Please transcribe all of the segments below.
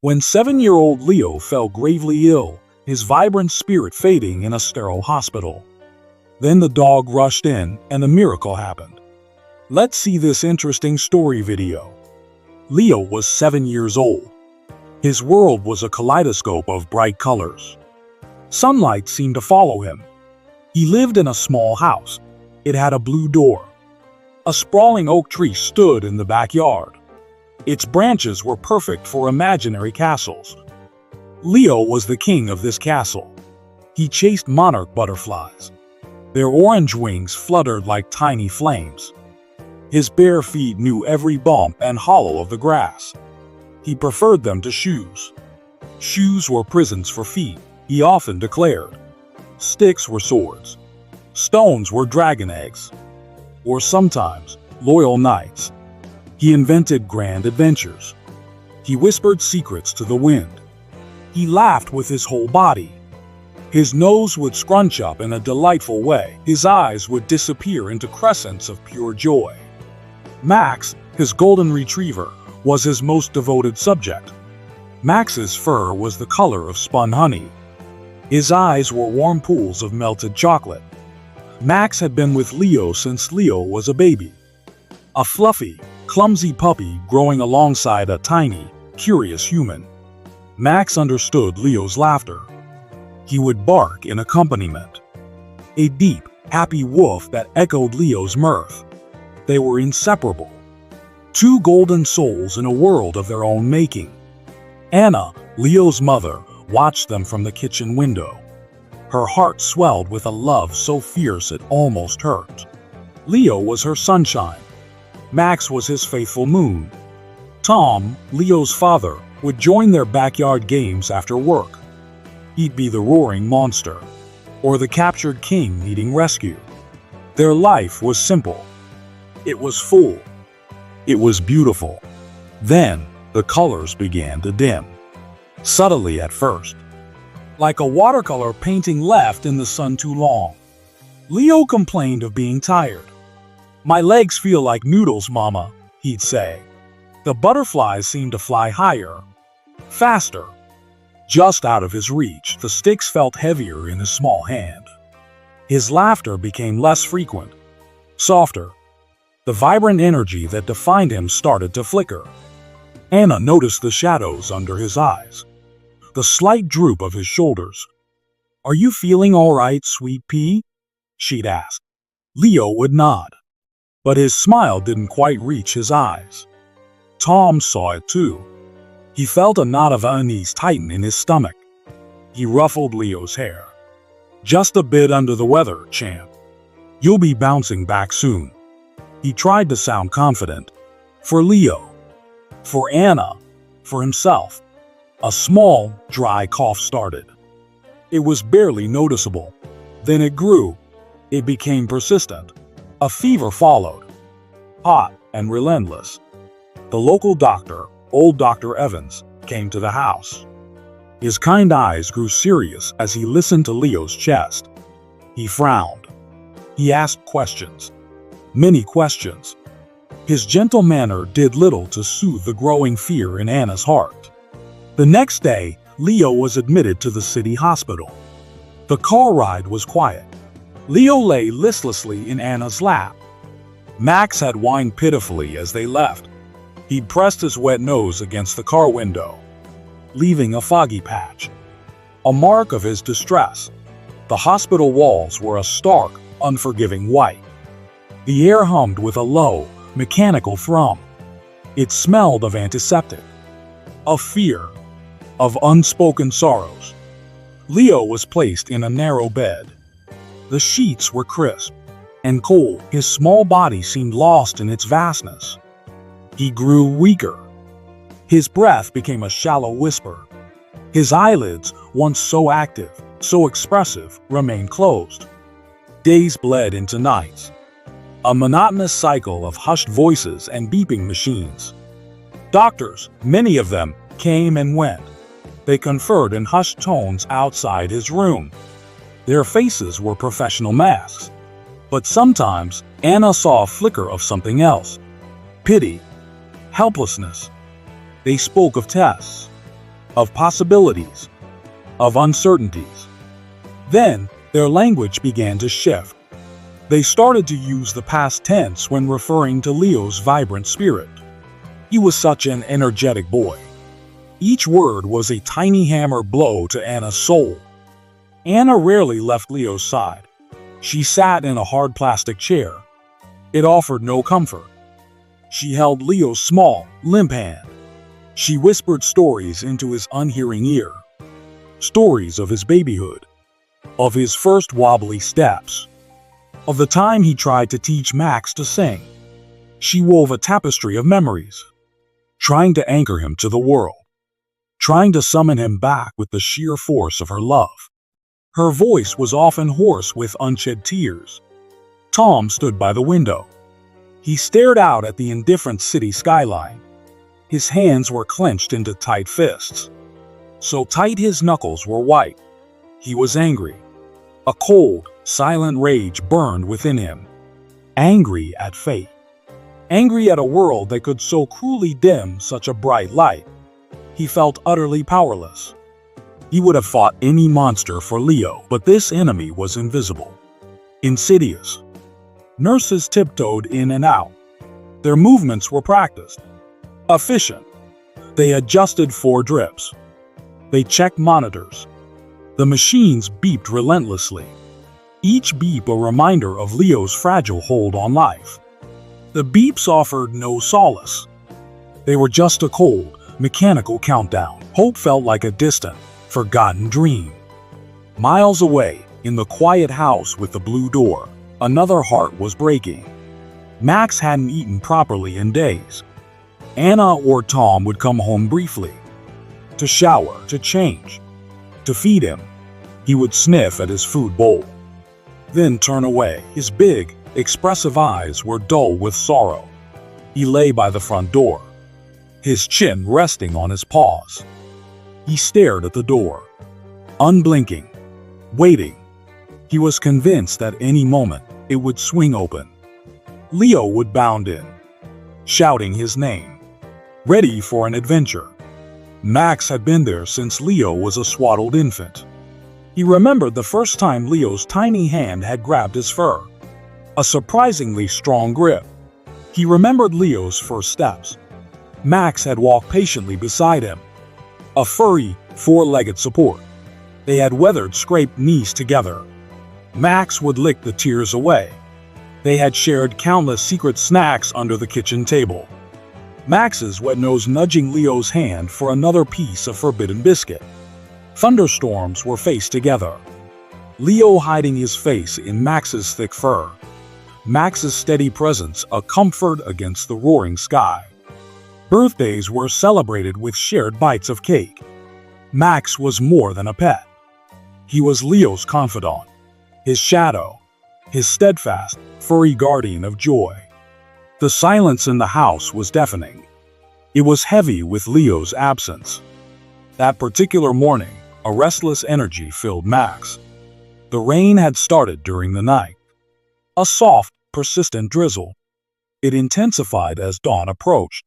When 7-year-old Leo fell gravely ill, his vibrant spirit fading in a sterile hospital. Then the dog rushed in, and a miracle happened. Let's see this interesting story video. Leo was 7 years old. His world was a kaleidoscope of bright colors. Sunlight seemed to follow him. He lived in a small house. It had a blue door. A sprawling oak tree stood in the backyard. Its branches were perfect for imaginary castles. Leo was the king of this castle. He chased monarch butterflies. Their orange wings fluttered like tiny flames. His bare feet knew every bump and hollow of the grass. He preferred them to shoes. Shoes were prisons for feet, he often declared. Sticks were swords. Stones were dragon eggs. Or sometimes, loyal knights. He invented grand adventures. He whispered secrets to the wind. He laughed with his whole body. His nose would scrunch up in a delightful way. His eyes would disappear into crescents of pure joy. Max, his golden retriever, was his most devoted subject. Max's fur was the color of spun honey. His eyes were warm pools of melted chocolate. Max had been with Leo since Leo was a baby. A fluffy, clumsy puppy growing alongside a tiny, curious human. Max understood Leo's laughter. He would bark in accompaniment. A deep, happy woof that echoed Leo's mirth. They were inseparable. Two golden souls in a world of their own making. Anna, Leo's mother, watched them from the kitchen window. Her heart swelled with a love so fierce it almost hurt. Leo was her sunshine. Max was his faithful moon. Tom, Leo's father, would join their backyard games after work. He'd be the roaring monster, or the captured king needing rescue. Their life was simple. It was full. It was beautiful. Then, the colors began to dim. Subtly at first. Like a watercolor painting left in the sun too long. Leo complained of being tired. "My legs feel like noodles, Mama," he'd say. The butterflies seemed to fly higher, faster. Just out of his reach, the sticks felt heavier in his small hand. His laughter became less frequent, softer. The vibrant energy that defined him started to flicker. Anna noticed the shadows under his eyes, the slight droop of his shoulders. "Are you feeling all right, sweet pea?" she'd ask. Leo would nod, but his smile didn't quite reach his eyes. Tom saw it too. He felt a knot of unease tighten in his stomach. He ruffled Leo's hair. "Just a bit under the weather, champ. You'll be bouncing back soon." He tried to sound confident. For Leo, for Anna, for himself. A small, dry cough started. It was barely noticeable. Then it grew. It became persistent. A fever followed. Hot and relentless. The local doctor, old Dr. Evans, came to the house. His kind eyes grew serious as he listened to Leo's chest. He frowned. He asked questions. Many questions. His gentle manner did little to soothe the growing fear in Anna's heart. The next day, Leo was admitted to the city hospital. The car ride was quiet. Leo lay listlessly in Anna's lap. Max had whined pitifully as they left. He'd pressed his wet nose against the car window, leaving a foggy patch, a mark of his distress. The hospital walls were a stark, unforgiving white. The air hummed with a low, mechanical thrum. It smelled of antiseptic, of fear, of unspoken sorrows. Leo was placed in a narrow bed. The sheets were crisp and cold. His small body seemed lost in its vastness. He grew weaker. His breath became a shallow whisper. His eyelids, once so active, so expressive, remained closed. Days bled into nights. A monotonous cycle of hushed voices and beeping machines. Doctors, many of them, came and went. They conferred in hushed tones outside his room. Their faces were professional masks. But sometimes, Anna saw a flicker of something else. Pity. Helplessness. They spoke of tests. of possibilities, of uncertainties. Then, their language began to shift. They started to use the past tense when referring to Leo's vibrant spirit. He was such an energetic boy. Each word was a tiny hammer blow to Anna's soul. Anna rarely left Leo's side. She sat in a hard plastic chair. It offered no comfort. She held Leo's small, limp hand. She whispered stories into his unhearing ear. Stories of his babyhood, of his first wobbly steps, of the time he tried to teach Max to sing. She wove a tapestry of memories, trying to anchor him to the world, trying to summon him back with the sheer force of her love. Her voice was often hoarse with unshed tears. Tom stood by the window. He stared out at the indifferent city skyline. His hands were clenched into tight fists, so tight his knuckles were white. He was angry. A cold, silent rage burned within him. Angry at fate. Angry at a world that could so cruelly dim such a bright light. He felt utterly powerless. He would have fought any monster for Leo, but this enemy was invisible, insidious. Nurses tiptoed in and out. Their movements were practiced, efficient. They adjusted 4 drips. They checked monitors. The machines beeped relentlessly, each beep a reminder of Leo's fragile hold on life. The beeps offered no solace. They were just a cold, mechanical countdown. Hope felt like a distant, forgotten dream. Miles away, in the quiet house with the blue door, another heart was breaking. Max hadn't eaten properly in days. Anna or Tom would come home briefly, to shower, to change, to feed him. He would sniff at his food bowl, then turn away. His big, expressive eyes were dull with sorrow. He lay by the front door, his chin resting on his paws. He stared at the door, unblinking, waiting. He was convinced that any moment it would swing open. Leo would bound in, shouting his name, ready for an adventure. Max had been there since Leo was a swaddled infant. He remembered the first time Leo's tiny hand had grabbed his fur, a surprisingly strong grip. He remembered Leo's first steps. Max had walked patiently beside him, a furry, 4-legged support. They had weathered scraped knees together. Max would lick the tears away. They had shared countless secret snacks under the kitchen table. Max's wet nose nudging Leo's hand for another piece of forbidden biscuit. Thunderstorms were faced together. Leo hiding his face in Max's thick fur. Max's steady presence a comfort against the roaring sky. Birthdays were celebrated with shared bites of cake. Max was more than a pet. He was Leo's confidant, his shadow, his steadfast, furry guardian of joy. The silence in the house was deafening. It was heavy with Leo's absence. That particular morning, a restless energy filled Max. The rain had started during the night. A soft, persistent drizzle. It intensified as dawn approached,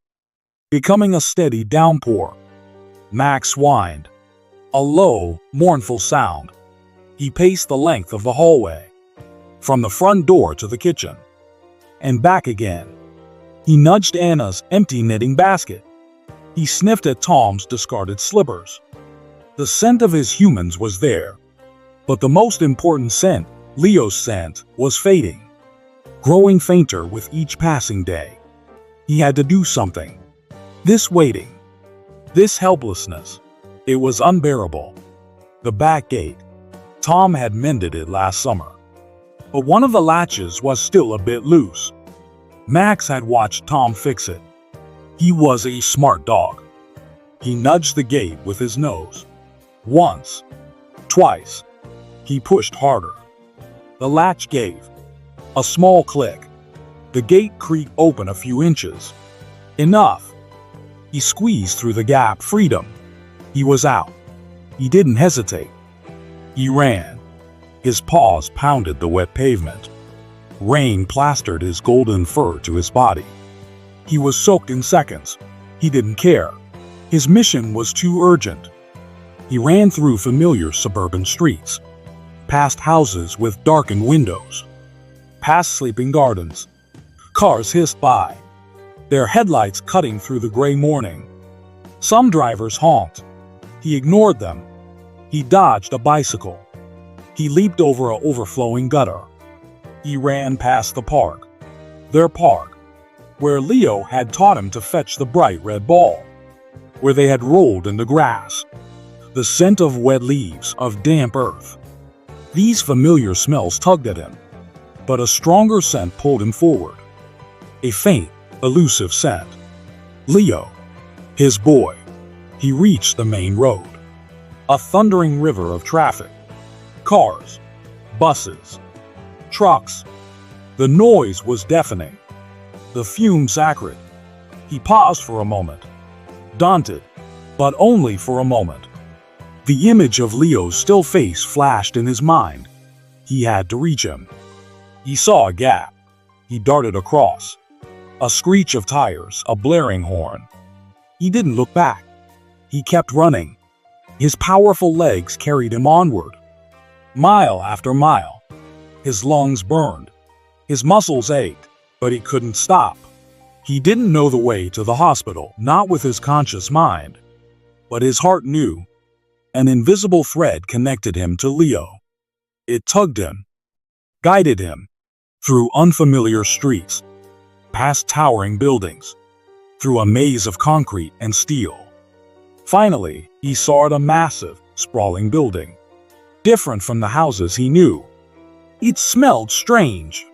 becoming a steady downpour. Max whined, a low, mournful sound. He paced the length of the hallway, from the front door to the kitchen, and back again. He nudged Anna's empty knitting basket. He sniffed at Tom's discarded slippers. The scent of his humans was there, but the most important scent, Leo's scent, was fading, growing fainter with each passing day. He had to do something. This waiting, this helplessness, it was unbearable. The back gate. Tom had mended it last summer, but one of the latches was still a bit loose. Max had watched Tom fix it. He was a smart dog. He nudged the gate with his nose. Once, twice. He pushed harder. The latch gave. A small click. The gate creaked open a few inches. Enough. He squeezed through the gap. Freedom. He was out. He didn't hesitate. He ran. His paws pounded the wet pavement. Rain plastered his golden fur to his body. He was soaked in seconds. He didn't care. His mission was too urgent, He ran through familiar suburban streets, past houses with darkened windows, past sleeping gardens. Cars hissed by, their headlights cutting through the gray morning. Some drivers honked. He ignored them. He dodged a bicycle. He leaped over an overflowing gutter. He ran past the park, their park, where Leo had taught him to fetch the bright red ball, where they had rolled in the grass, the scent of wet leaves, of damp earth. These familiar smells tugged at him, but a stronger scent pulled him forward. A faint, elusive scent. Leo, his boy. He reached the main road. A thundering river of traffic. Cars, buses, trucks. The noise was deafening, the fumes acrid. He paused for a moment, daunted, but only for a moment. The image of Leo's still face flashed in his mind. He had to reach him. He saw a gap. He darted across. A screech of tires, a blaring horn. He didn't look back. He kept running. His powerful legs carried him onward. Mile after mile. His lungs burned. His muscles ached, but he couldn't stop. He didn't know the way to the hospital, not with his conscious mind. But his heart knew. An invisible thread connected him to Leo. It tugged him, guided him, through unfamiliar streets, past towering buildings, through a maze of concrete and steel. Finally, he saw a massive, sprawling building, different from the houses he knew. It smelled strange.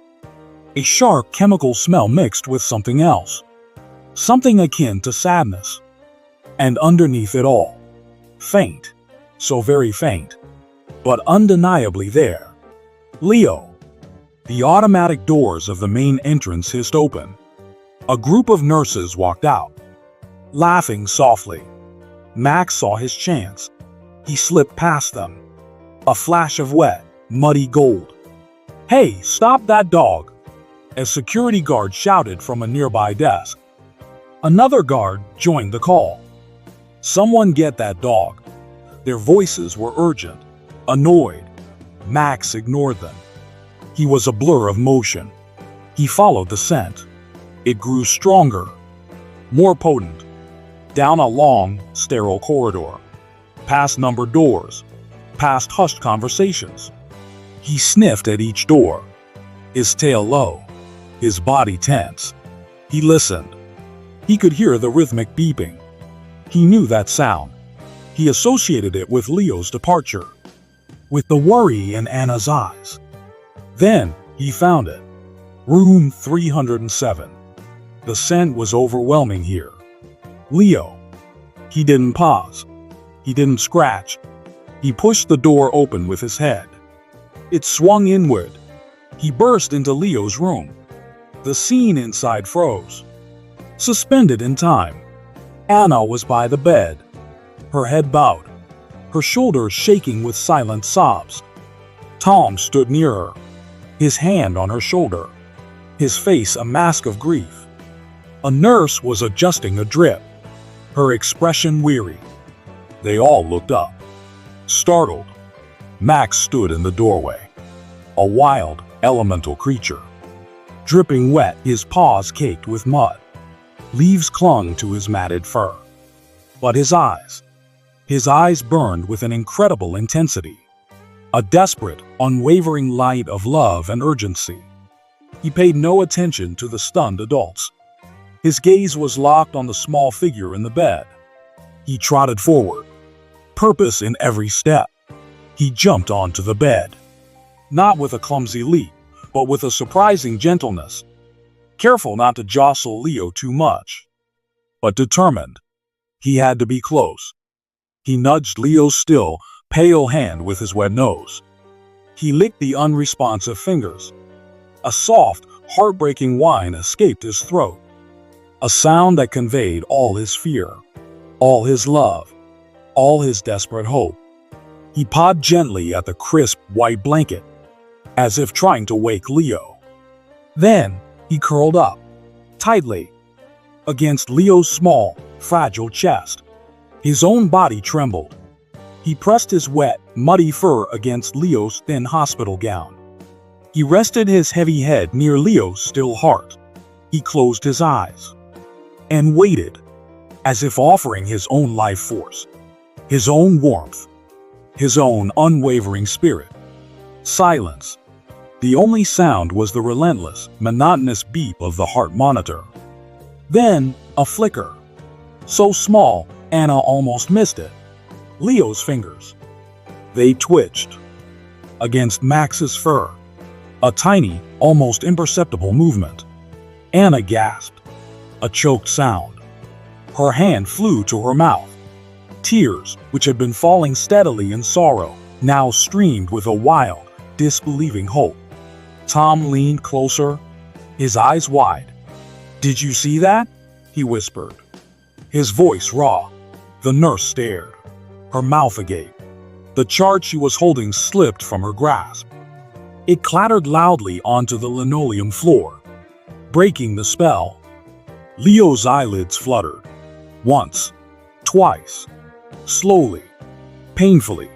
A sharp chemical smell mixed with something else, something akin to sadness. And underneath it all, faint, so very faint, but undeniably there, Leo. The automatic doors of the main entrance hissed open. A group of nurses walked out, laughing softly. Max saw his chance. He slipped past them. A flash of wet, muddy gold. "Hey, stop that dog!" a security guard shouted from a nearby desk. Another guard joined the call. "Someone get that dog." Their voices were urgent, annoyed. Max ignored them. He was a blur of motion. He followed the scent. It grew stronger, more potent. Down a long, sterile corridor, past numbered doors, past hushed conversations. He sniffed at each door, his tail low, his body tense. He listened. He could hear the rhythmic beeping. He knew that sound. He associated it with Leo's departure, with the worry in Anna's eyes. Then he found it. Room 307. The scent was overwhelming here. Leo. He didn't pause. He didn't scratch. He pushed the door open with his head. It swung inward. He burst into Leo's room. The scene inside froze, suspended in time. Anna was by the bed, her head bowed, her shoulders shaking with silent sobs. Tom stood near her, his hand on her shoulder, his face a mask of grief. A nurse was adjusting a drip, her expression weary. They all looked up, startled. Max stood in the doorway, a wild, elemental creature. Dripping wet, his paws caked with mud. Leaves clung to his matted fur. But his eyes burned with an incredible intensity. A desperate, unwavering light of love and urgency. He paid no attention to the stunned adults. His gaze was locked on the small figure in the bed. He trotted forward, purpose in every step. He jumped onto the bed. Not with a clumsy leap, but with a surprising gentleness. Careful not to jostle Leo too much. But determined. He had to be close. He nudged Leo's still, pale hand with his wet nose. He licked the unresponsive fingers. A soft, heartbreaking whine escaped his throat. A sound that conveyed all his fear, all his love, all his desperate hope. He pawed gently at the crisp, white blanket, as if trying to wake Leo. Then he curled up, tightly, against Leo's small, fragile chest. His own body trembled. He pressed his wet, muddy fur against Leo's thin hospital gown. He rested his heavy head near Leo's still heart. He closed his eyes and waited, as if offering his own life force, his own warmth, his own unwavering spirit. Silence. The only sound was the relentless, monotonous beep of the heart monitor. Then, a flicker. So small, Anna almost missed it. Leo's fingers. They twitched against Max's fur. A tiny, almost imperceptible movement. Anna gasped. A choked sound. Her hand flew to her mouth. Tears, which had been falling steadily in sorrow, now streamed with a wild, disbelieving hope. Tom leaned closer, his eyes wide. "Did you see that?" he whispered, his voice raw. The nurse stared, her mouth agape. The chart she was holding slipped from her grasp. It clattered loudly onto the linoleum floor, breaking the spell. Leo's eyelids fluttered. Once, twice, slowly, painfully,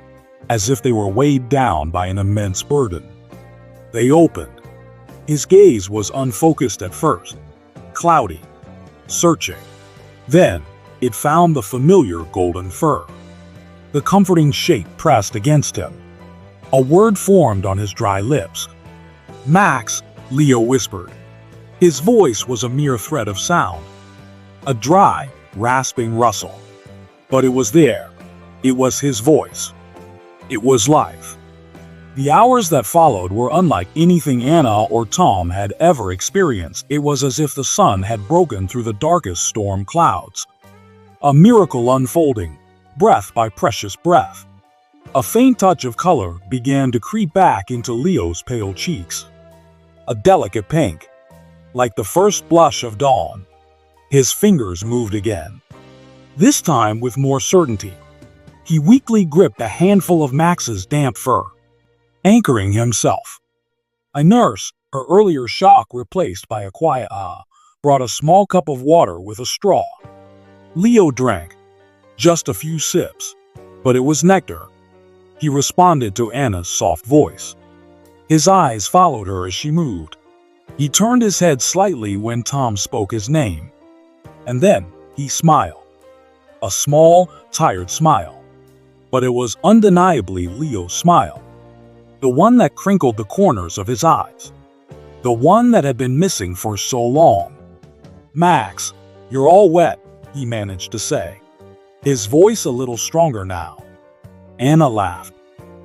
as if they were weighed down by an immense burden. They opened. His gaze was unfocused at first, cloudy, searching. Then, it found the familiar golden fur. The comforting shape pressed against him. A word formed on his dry lips. "Max," Leo whispered. His voice was a mere thread of sound. A dry, rasping rustle. But it was there. It was his voice. It was life. The hours that followed were unlike anything Anna or Tom had ever experienced. It was as if the sun had broken through the darkest storm clouds. A miracle unfolding, breath by precious breath. A faint touch of color began to creep back into Leo's pale cheeks. A delicate pink, like the first blush of dawn. His fingers moved again, this time with more certainty. He weakly gripped a handful of Max's damp fur, anchoring himself. A nurse, her earlier shock replaced by a quiet brought a small cup of water with a straw. Leo drank, just a few sips, but it was nectar. He responded to Anna's soft voice. His eyes followed her as she moved. He turned his head slightly when Tom spoke his name. And then he smiled. A small, tired smile. But it was undeniably Leo's smile. The one that crinkled the corners of his eyes. The one that had been missing for so long. "Max, you're all wet," he managed to say, his voice a little stronger now. Anna laughed,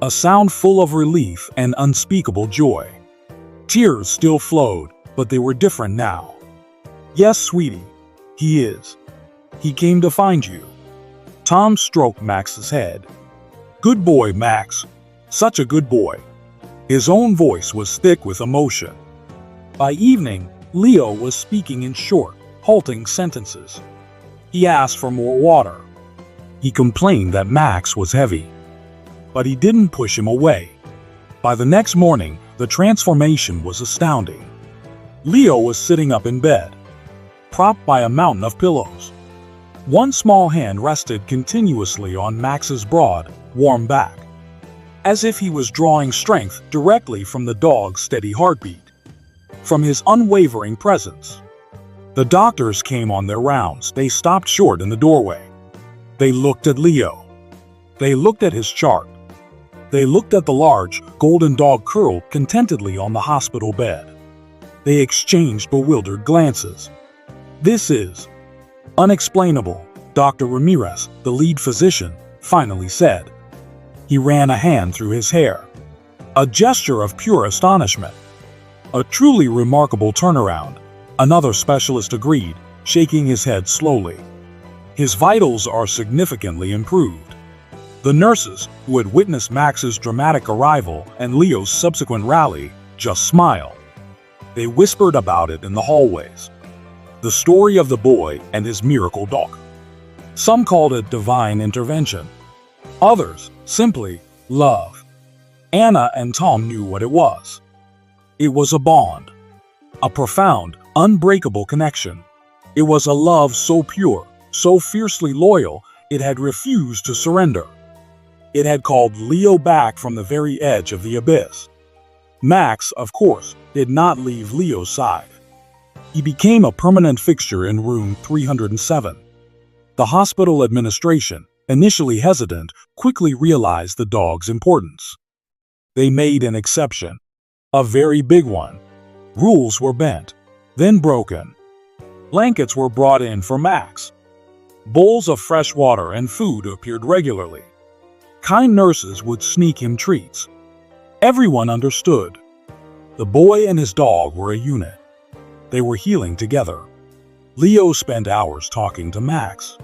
a sound full of relief and unspeakable joy. Tears still flowed, but they were different now. "Yes, sweetie, he is. He came to find you." Tom stroked Max's head. "Good boy, Max. Such a good boy." His own voice was thick with emotion. By evening, Leo was speaking in short, halting sentences. He asked for more water. He complained that Max was heavy. But he didn't push him away. By the next morning, the transformation was astounding. Leo was sitting up in bed, propped by a mountain of pillows. One small hand rested continuously on Max's broad, warm back, as if he was drawing strength directly from the dog's steady heartbeat, from his unwavering presence. The doctors came on their rounds. They stopped short in the doorway. They looked at Leo. They looked at his chart. They looked at the large, golden dog curled contentedly on the hospital bed. They exchanged bewildered glances. "This is unexplainable," Dr. Ramirez, the lead physician, finally said. He ran a hand through his hair. A gesture of pure astonishment. "A truly remarkable turnaround," another specialist agreed, shaking his head slowly. "His vitals are significantly improved." The nurses, who had witnessed Max's dramatic arrival and Leo's subsequent rally, just smiled. They whispered about it in the hallways. The story of the boy and his miracle dog. Some called it divine intervention. Others, simply, love. Anna and Tom knew what it was. It was a bond. A profound, unbreakable connection. It was a love so pure, so fiercely loyal, it had refused to surrender. It had called Leo back from the very edge of the abyss. Max, of course, did not leave Leo's side. He became a permanent fixture in room 307. The hospital administration, initially hesitant, quickly realized the dog's importance. They made an exception, a very big one. Rules were bent, then broken. Blankets were brought in for Max. Bowls of fresh water and food appeared regularly. Kind nurses would sneak him treats. Everyone understood. The boy and his dog were a unit. They were healing together. Leo spent hours talking to Max,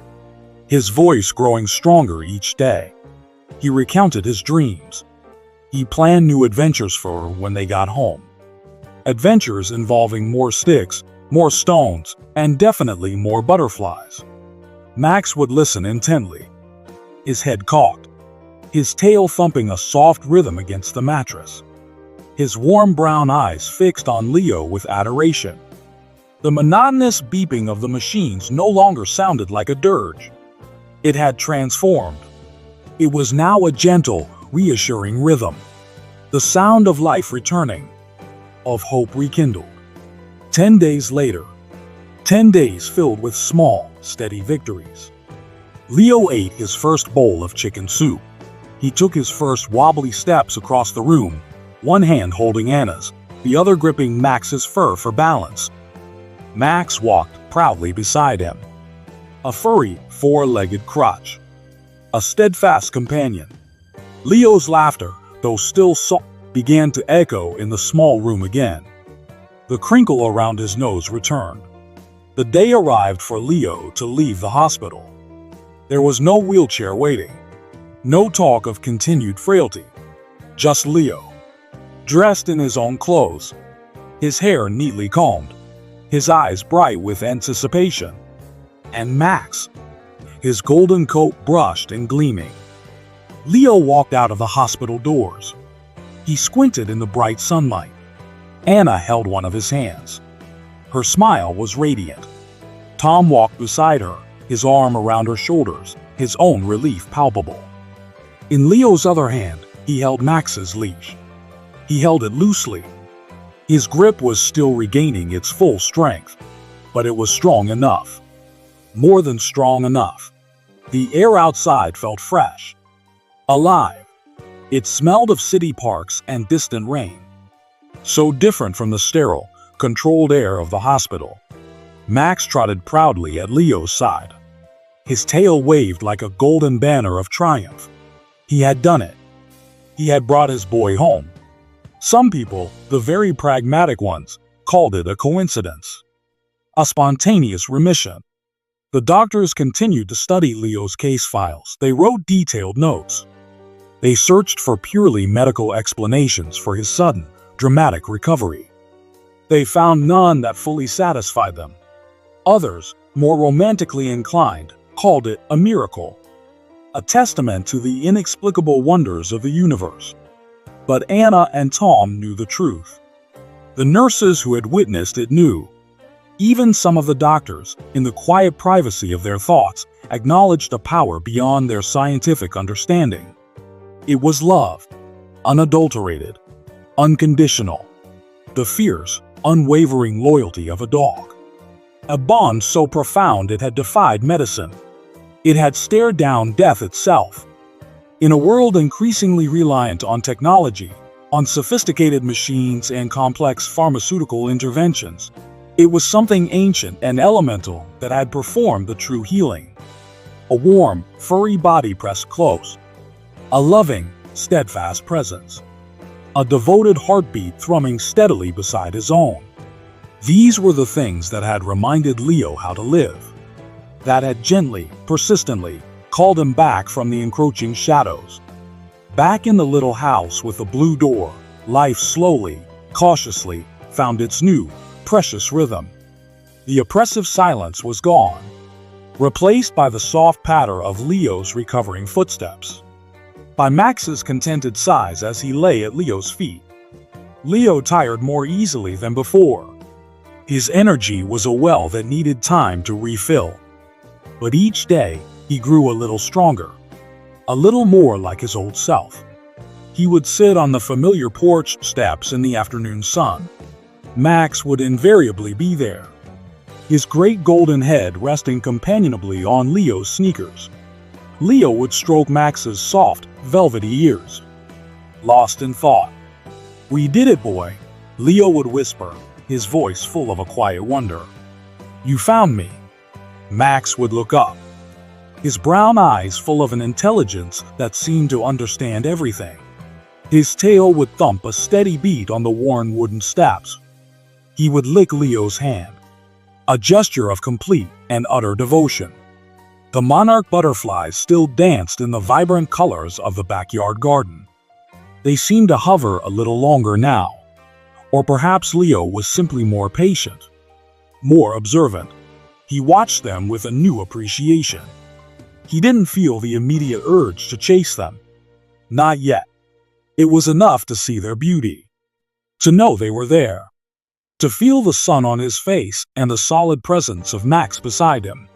his voice growing stronger each day. He recounted his dreams. He planned new adventures for her when they got home. Adventures involving more sticks, more stones, and definitely more butterflies. Max would listen intently, his head cocked, his tail thumping a soft rhythm against the mattress, his warm brown eyes fixed on Leo with adoration. The monotonous beeping of the machines no longer sounded like a dirge. It had transformed. It was now a gentle, reassuring rhythm. The sound of life returning, of hope rekindled. 10 days later, 10 days filled with small, steady victories. Leo ate his first bowl of chicken soup. He took his first wobbly steps across the room, one hand holding Anna's, the other gripping Max's fur for balance. Max walked proudly beside him. A furry, four-legged crutch. A steadfast companion. Leo's laughter, though still soft, began to echo in the small room again. The crinkle around his nose returned. The day arrived for Leo to leave the hospital. There was no wheelchair waiting. No talk of continued frailty. Just Leo, dressed in his own clothes, his hair neatly combed, his eyes bright with anticipation. And Max, his golden coat brushed and gleaming. Leo walked out of the hospital doors. He squinted in the bright sunlight. Anna held one of his hands. Her smile was radiant. Tom walked beside her, his arm around her shoulders, his own relief palpable. In Leo's other hand, he held Max's leash. He held it loosely. His grip was still regaining its full strength, but it was strong enough. More than strong enough. The air outside felt fresh, alive. It smelled of city parks and distant rain. So different from the sterile, controlled air of the hospital. Max trotted proudly at Leo's side. His tail waved like a golden banner of triumph. He had done it. He had brought his boy home. Some people, the very pragmatic ones, called it a coincidence. A spontaneous remission. The doctors continued to study Leo's case files. They wrote detailed notes. They searched for purely medical explanations for his sudden, dramatic recovery. They found none that fully satisfied them. Others, more romantically inclined, called it a miracle, a testament to the inexplicable wonders of the universe. But Anna and Tom knew the truth. The nurses who had witnessed it knew. Even some of the doctors, in the quiet privacy of their thoughts, acknowledged a power beyond their scientific understanding. It was love, unadulterated, unconditional, the fierce, unwavering loyalty of a dog. A bond so profound it had defied medicine. It had stared down death itself. In a world increasingly reliant on technology, on sophisticated machines and complex pharmaceutical interventions, it was something ancient and elemental that had performed the true healing. A warm, furry body pressed close. A loving, steadfast presence. A devoted heartbeat thrumming steadily beside his own. These were the things that had reminded Leo how to live. That had gently, persistently, called him back from the encroaching shadows. Back in the little house with the blue door, life slowly, cautiously, found its new, precious rhythm. The oppressive silence was gone, replaced by the soft patter of Leo's recovering footsteps. By Max's contented sighs as he lay at Leo's feet. Leo tired more easily than before. His energy was a well that needed time to refill. But each day, he grew a little stronger. a little more like his old self. He would sit on the familiar porch steps in the afternoon sun. Max would invariably be there, his great golden head resting companionably on Leo's sneakers. Leo would stroke Max's soft, velvety ears. Lost in thought. "We did it, boy," Leo would whisper, his voice full of a quiet wonder. "You found me." Max would look up, his brown eyes full of an intelligence that seemed to understand everything. His tail would thump a steady beat on the worn wooden steps. He would lick Leo's hand, a gesture of complete and utter devotion. The monarch butterflies still danced in the vibrant colors of the backyard garden. They seemed to hover a little longer now. Or perhaps Leo was simply more patient, more observant. He watched them with a new appreciation. He didn't feel the immediate urge to chase them. Not yet. It was enough to see their beauty, to know they were there, to feel the sun on his face and the solid presence of Max beside him.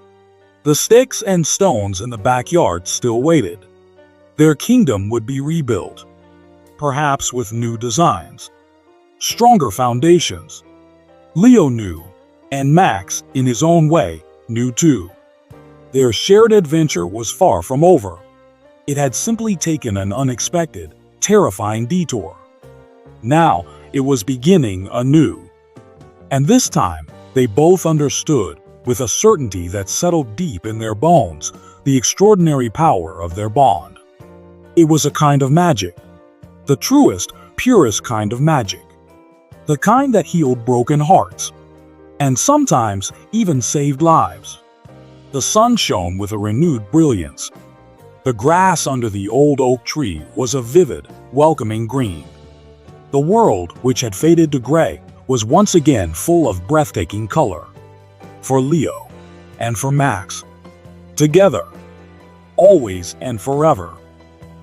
The sticks and stones in the backyard still waited. Their kingdom would be rebuilt, perhaps with new designs, stronger foundations. Leo knew, and Max, in his own way, knew too. Their shared adventure was far from over. It had simply taken an unexpected, terrifying detour. Now it was beginning anew. And this time, they both understood, with a certainty that settled deep in their bones, the extraordinary power of their bond. It was a kind of magic, the truest, purest kind of magic. The kind that healed broken hearts, and sometimes even saved lives. The sun shone with a renewed brilliance. The grass under the old oak tree was a vivid, welcoming green. The world, which had faded to gray, was once again full of breathtaking color. For Leo, and for Max. Together, always and forever.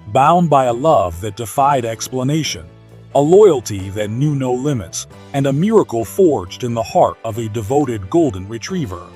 Bound by a love that defied explanation, a loyalty that knew no limits, and a miracle forged in the heart of a devoted golden retriever.